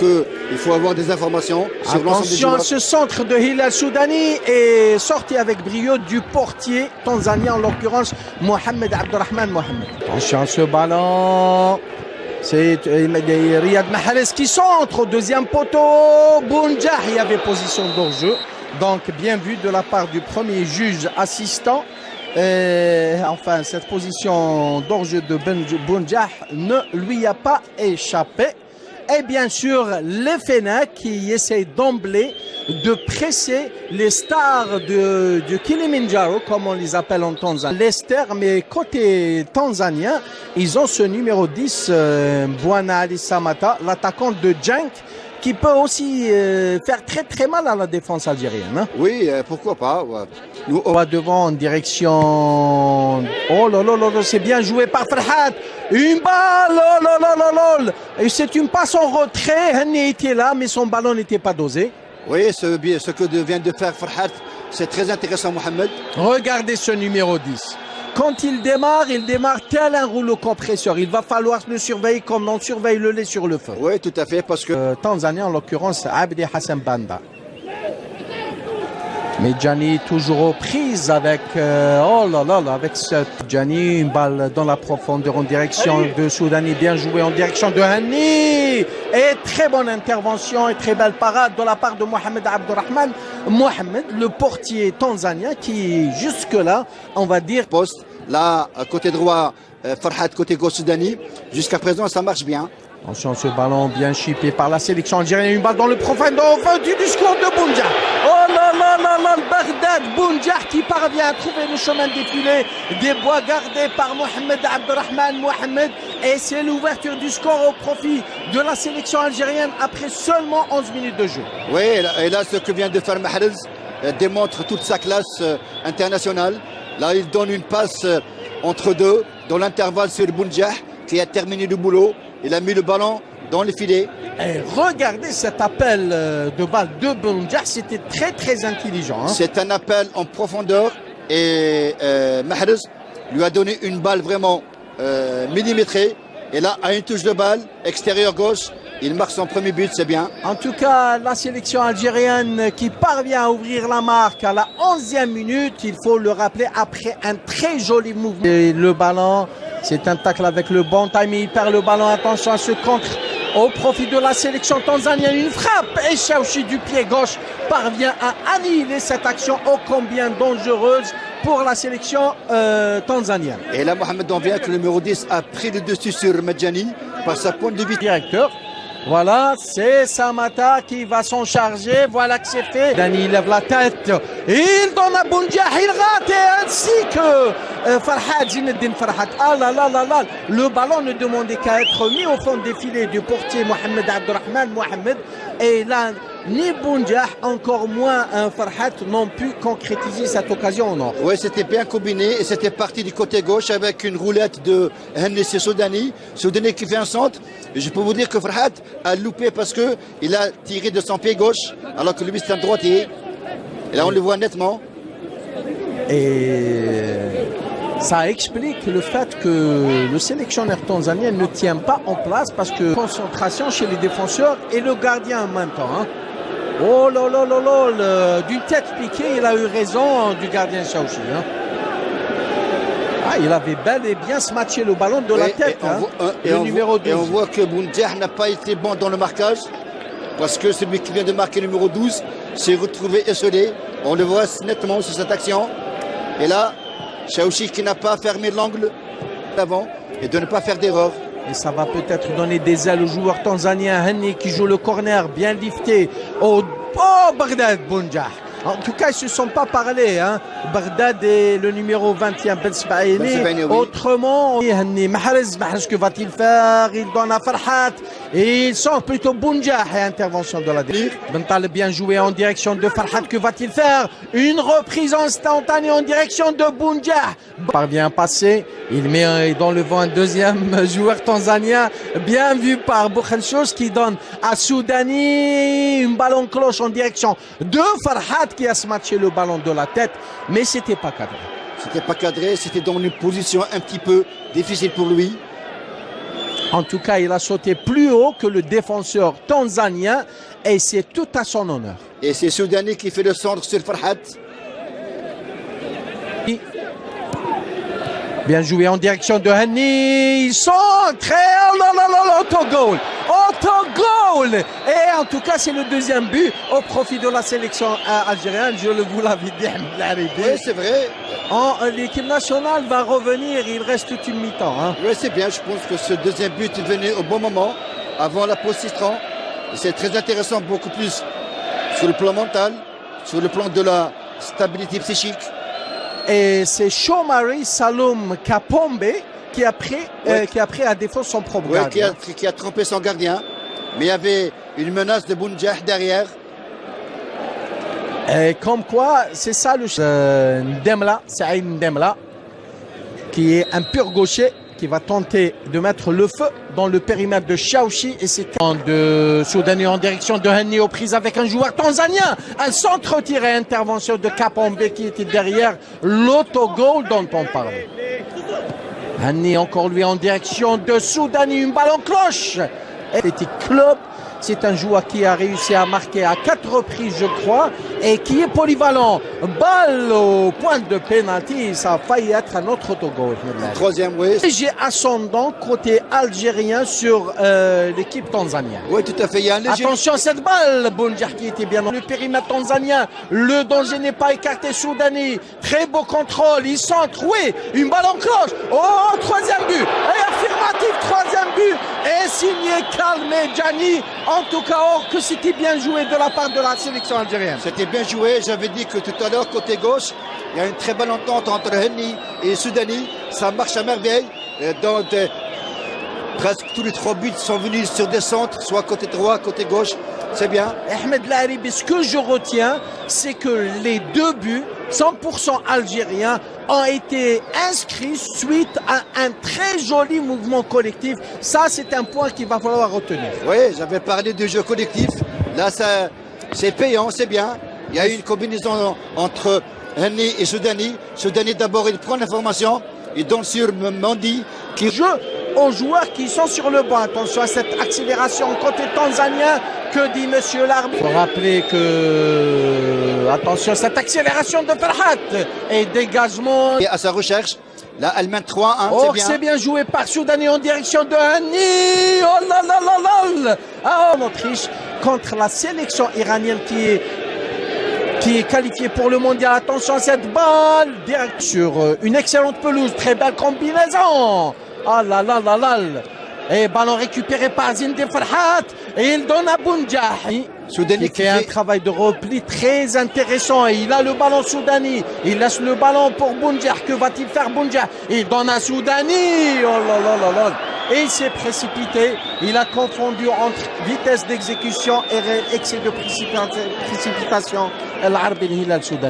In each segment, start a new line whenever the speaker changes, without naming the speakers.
qu'il faut avoir des informations sur l'ensemble des joueurs.
Attention, ce centre de Hilal Soudani est sorti avec brio du portier tanzanien, en l'occurrence Mohamed Abdurrahman Mohamed. Attention, ce ballon. C'est Riyad Mahrez qui centre au deuxième poteau. Bounjah, il y avait position d'hors-jeu. Donc bien vu de la part du premier juge assistant. Enfin, cette position d'hors-jeu de Bounjah ne lui a pas échappé. Et bien sûr, les Fennecs qui essaient d'emblée de presser les stars de Kilimanjaro, comme on les appelle en Tanzanie. Les stars, mais côté tanzanien, ils ont ce numéro 10, Bwana Ali Samata, l'attaquant de Genk, qui peut aussi faire très très mal à la défense algérienne. Hein.
Oui, pourquoi pas. Ouais.
Nous, on va devant en direction. Oh là là là, c'est bien joué par Farhat. Une balle, oh là là là là. Et c'est une passe en retrait. Henny était là, mais son ballon n'était pas dosé.
Oui, ce que vient de faire Farhat, c'est très intéressant, Mohamed.
Regardez ce numéro 10. Quand il démarre tel un rouleau compresseur. Il va falloir le surveiller comme on surveille le lait sur le feu.
Oui, tout à fait, parce que...
Tanzanie, en l'occurrence, Abdi Hassan Banda. Mais Gianni toujours aux prises avec... oh là là là, avec Gianni, une balle dans la profondeur en direction de Soudani. Bien joué en direction de Henny. Et très bonne intervention et très belle parade de la part de Mohamed Abdurrahman Mohamed, le portier tanzanien qui, jusque-là, on va dire...
Poste, là, côté droit, Farhat, côté gauche, Soudani. Jusqu'à présent, ça marche bien.
Attention, ce ballon bien chippé par la sélection algérienne. Une balle dans le profondeur du discours de Bounjah. Oh là là là là, Bagdad Bounjah qui parvient à trouver le chemin défilé des bois gardés par Mohamed Abdurrahman Mohamed. Et c'est l'ouverture du score au profit de la sélection algérienne après seulement 11 minutes de jeu.
Oui, et là, ce que vient de faire Mahrez démontre toute sa classe internationale. Là, il donne une passe entre deux dans l'intervalle sur Bounjah qui a terminé le boulot. Il a mis le ballon dans le filet.
Et regardez cet appel de balle de Bounjah, c'était très très intelligent. Hein.
C'est un appel en profondeur et Mahrez lui a donné une balle vraiment millimétrée. Et là, à une touche de balle, extérieur gauche, il marque son premier but, c'est bien.
En tout cas, la sélection algérienne qui parvient à ouvrir la marque à la 11e minute, il faut le rappeler, après un très joli mouvement. Et le ballon, c'est un tacle avec le bon timing, il perd le ballon, attention à ce contre au profit de la sélection tanzanienne. Une frappe et Chaouchi du pied gauche parvient à annihiler cette action ô combien dangereuse pour la sélection tanzanienne.
Et là, Mohamed, on vient que le numéro 10 a pris le dessus sur Medjani par sa pointe de vitesse.
Directeur. Voilà, c'est Samata qui va s'en charger. Voilà que c'est fait. Dani lève la tête. Il donne à Bounjah. Il rate ainsi que Farhat, Zinedine Farhat. Ah là là là là. Le ballon ne demandait qu'à être mis au fond des filets du portier Mohamed Abdurrahman Mohamed. Et là, ni Bounjah, encore moins Farhat, n'ont pu concrétiser cette occasion au nord.
Oui, c'était bien combiné et c'était parti du côté gauche avec une roulette de Henry Soudani. Soudani qui fait un centre. Et je peux vous dire que Farhat a loupé parce qu'il a tiré de son pied gauche alors que lui c'est un droitier. Et là on le voit nettement.
Et ça explique le fait que le sélectionneur tanzanien ne tient pas en place parce que concentration chez les défenseurs et le gardien en même temps. Hein. Oh là là là là, d'une tête piquée, il a eu raison du gardien Chaouchi. Hein. Ah, il avait bel et bien smatché le ballon de la tête. Le numéro 12.
Et on voit que Bounjah n'a pas été bon dans le marquage parce que celui qui vient de marquer le numéro 12 s'est retrouvé esselé. On le voit nettement sur cette action. Et là, Chaouchi qui n'a pas fermé l'angle d'avant et de ne pas faire d'erreur.
Et ça va peut-être donner des ailes aux joueurs tanzaniens. Henny qui joue le corner bien lifté. Oh, Bagdad Bounjah. En tout cas, ils ne se sont pas parlé. Hein. Bagdad et le numéro 21, Ben Sbaïni. Autrement, Henny Mahrez, que va-t-il faire? Il donne à Farhat. Et il sort plutôt Bounjah et intervention de la défense. Bental bien joué en direction de Farhat. Que va-t-il faire? Une reprise instantanée en direction de Bounjah. Parvient à passer. Il met dans le vent un deuxième joueur tanzanien. Bien vu par Bouchenchos qui donne à Soudani une ballon cloche en direction de Farhat qui a smatché le ballon de la tête. Mais c'était pas cadré.
C'était pas cadré. C'était dans une position un petit peu difficile pour lui.
En tout cas, il a sauté plus haut que le défenseur tanzanien et c'est tout à son honneur.
Et c'est Soudani qui fait le centre sur Farhat.
Bien joué en direction de Hani. Il centre et oh là là là là, autogol. Autogol. Et en tout cas, c'est le deuxième but au profit de la sélection algérienne. Je vous l'avais dit.
Oui, c'est vrai.
L'équipe nationale va revenir. Il reste toute une mi-temps. Hein.
Oui, c'est bien. Je pense que ce deuxième but est venu au bon moment, avant la pause citron. C'est très intéressant, beaucoup plus sur le plan mental, sur le plan de la stabilité psychique.
Et c'est Shomari Saloum Kapombe qui a pris à défaut son propre gardien.
Qui a trompé son gardien. Mais il y avait une menace de Bounjah derrière.
Et comme quoi, c'est ça le Ndemla, Saïd Ndemla, qui est un pur gaucher, qui va tenter de mettre le feu dans le périmètre de Chaouchi et c'est de Soudani en direction de Hani aux prises avec un joueur tanzanien. Un centre tiré, intervention de Kapombe qui était derrière l'autogol dont on parle. Hani encore lui en direction de Soudani, une balle en cloche. Petit club. C'est un joueur qui a réussi à marquer à 4 reprises, je crois, et qui est polyvalent. Balle au point de pénalty, ça a failli être un autre autogol.
Troisième, oui.
J'ai ascendant côté algérien sur l'équipe tanzanienne.
Oui, tout à fait. Il y a un léger...
Attention à cette balle, Bounjah qui était bien dans le périmètre tanzanien. Le danger n'est pas écarté, Soudani. Très beau contrôle, il centre, oui, une balle en cloche. Oh, troisième but, et affirmatif, troisième but, et signé Kalme Djani. En tout cas, or que c'était bien joué de la part de la sélection algérienne.
C'était bien joué. J'avais dit que tout à l'heure, côté gauche, il y a une très belle entente entre Hani et Soudani. Ça marche à merveille. Presque tous les 3 buts sont venus sur des centres, soit côté droit, côté gauche. C'est bien.
Ahmed Laharibi, ce que je retiens, c'est que les 2 buts, 100% algériens, ont été inscrits suite à un très joli mouvement collectif. Ça, c'est un point qu'il va falloir retenir.
Oui, j'avais parlé de jeu collectif. Là, c'est payant, c'est bien. Il y a eu une combinaison entre Hani et Soudani. Soudani, d'abord, il prend l'information. Il donne sur Mandi qui
joue aux joueurs qui sont sur le banc. Attention à cette accélération côté tanzanien. Que dit monsieur l'arbitre? Il faut rappeler que... Attention à cette accélération de Farhat. Et dégagement.
Et à sa recherche. Là, elle mène 3-1.
Oh, c'est bien joué par Soudani en direction de Hani. Oh là là là là. Ah, en Autriche contre la sélection iranienne qui est qualifié pour le mondial. Attention à cette balle direct sur une excellente pelouse. Très belle combinaison. Ah là là là là. Et ballon récupéré par Zinde Farhat. Et il donne à Bounjah. Soudani qui fait un travail de repli très intéressant. Et il a le ballon Soudani. Il laisse le ballon pour Bounjah. Que va-t-il faire Bounjah? Il donne à Soudani. Oh là là là là. Et il s'est précipité. Il a confondu entre vitesse d'exécution et excès de précipitation.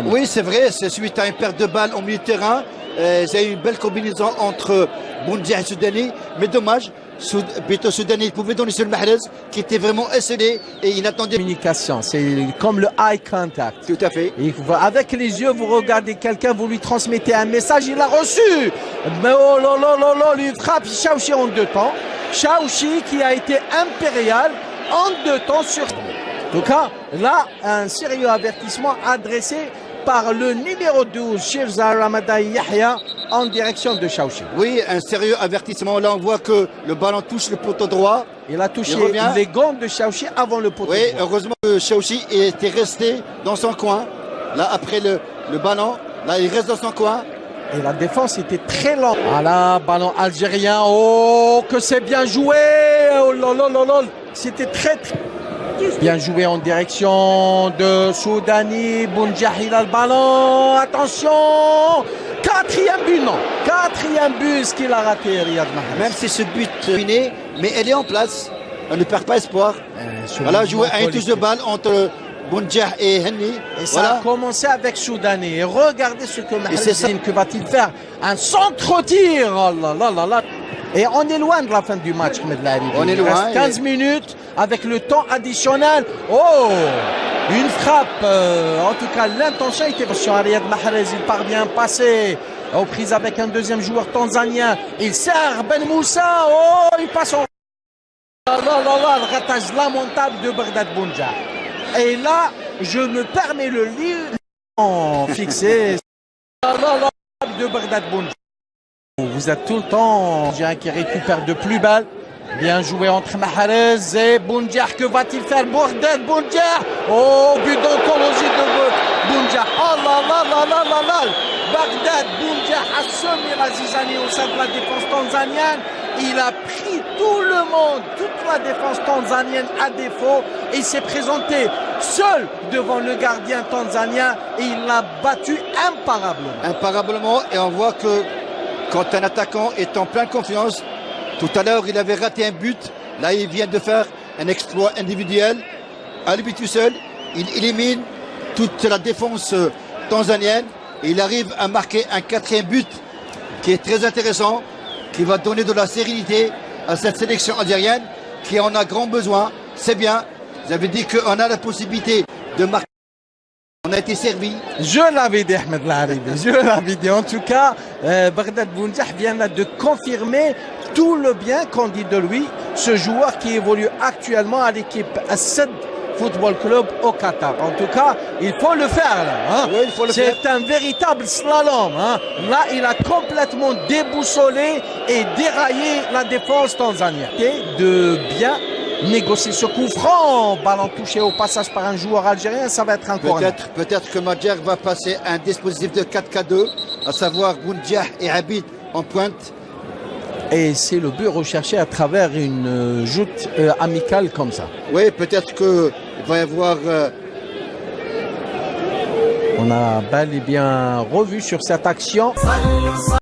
Oui, c'est vrai. C'est suite à une perte de balle au milieu de terrain. C'est une belle combinaison entre Bounjah et Soudani. Mais dommage. Beto Soudani pouvait donner sur le Mahrez qui était vraiment esselé et il attendait.
Communication, c'est comme le eye contact.
Tout à fait.
Avec les yeux, vous regardez quelqu'un, vous lui transmettez un message, il l'a reçu. Mais oh là là là là, lui frappe Chaouchi en 2 temps. Chaouchi qui a été impérial en 2 temps sur. En tout cas, là, un sérieux avertissement adressé par le numéro 12, Shirza Ramadan Yahya, en direction de Chaouchi.
Oui, un sérieux avertissement. Là, on voit que le ballon touche le poteau droit.
Il a touché les gants de Chaouchi avant le poteau droit.
Oui, heureusement que Chaouchi était resté dans son coin. Là, après le ballon, là, il reste dans son coin.
Et la défense était très lente. Voilà, ballon algérien. Oh, que c'est bien joué. Oh là là là là. C'était très bien joué en direction de Soudani. Bounjah, il a le ballon. Attention. 4e but, non. 4e but, ce qu'il a raté, Riyad Mahrez.
Même si ce but est terminé, mais elle est en place. On ne perd pas espoir. Voilà, joué à une touche de balle entre Bounjah et Hani.
Et ça a commencé avec Soudani. Et regardez ce que Mahrez, que va-t-il faire? Un centre-tir. Oh là là là là. Et on est loin de la fin du match, Ahmed Laharibi.
On est loin.
Il reste 15 minutes avec le temps additionnel. Oh, une frappe. En tout cas, l'intention était sur Riyad Mahrez. Il parvient à passer aux prises avec un deuxième joueur tanzanien. Il sert Ben Moussa. Oh, il passe en le ratage lamentable de Bagdad Bounja. Et là, je me permets le livre fixé. De Bagdad Bounja. Vous êtes tout le temps qui récupère de plus belle. Bien joué entre Mahrez et Bounja. Que va-t-il faire Bagdad Bounja? Oh, but d'anthologie de Bounja. Oh là là là là là là. Bagdad Bounja a semé la zizanie au sein de la défense tanzanienne. Il a pris tout le monde, toute la défense tanzanienne à défaut. Et il s'est présenté seul devant le gardien tanzanien et il l'a battu imparablement.
Imparablement, et on voit que quand un attaquant est en pleine confiance, tout à l'heure il avait raté un but, là il vient de faire un exploit individuel. À lui tout seul, il élimine toute la défense tanzanienne et il arrive à marquer un 4e but qui est très intéressant, qui va donner de la sérénité à cette sélection algérienne qui en a grand besoin. C'est bien, vous avez dit qu'on a la possibilité de marquer. On a été servi.
Je l'avais dit, Ahmed Laharibi, je l'avais dit. En tout cas, Bagdad Bounja vient là de confirmer tout le bien qu'on dit de lui. Ce joueur qui évolue actuellement à l'équipe Assad Football Club au Qatar. En tout cas, il faut le faire là. Hein.
Oui, il faut le faire.
C'est un véritable slalom. Hein. Là, il a complètement déboussolé et déraillé la défense tanzanienne. Et de bien négocier ce coup franc, ballon touché au passage par un joueur algérien, ça va être un corner.
Peut-être que Madjer va passer un dispositif de 4K2, à savoir Bounja et Abid en pointe.
Et c'est le but recherché à travers une joute amicale comme ça.
Oui, peut-être qu'il va y avoir...
On a bel et bien revu sur cette action.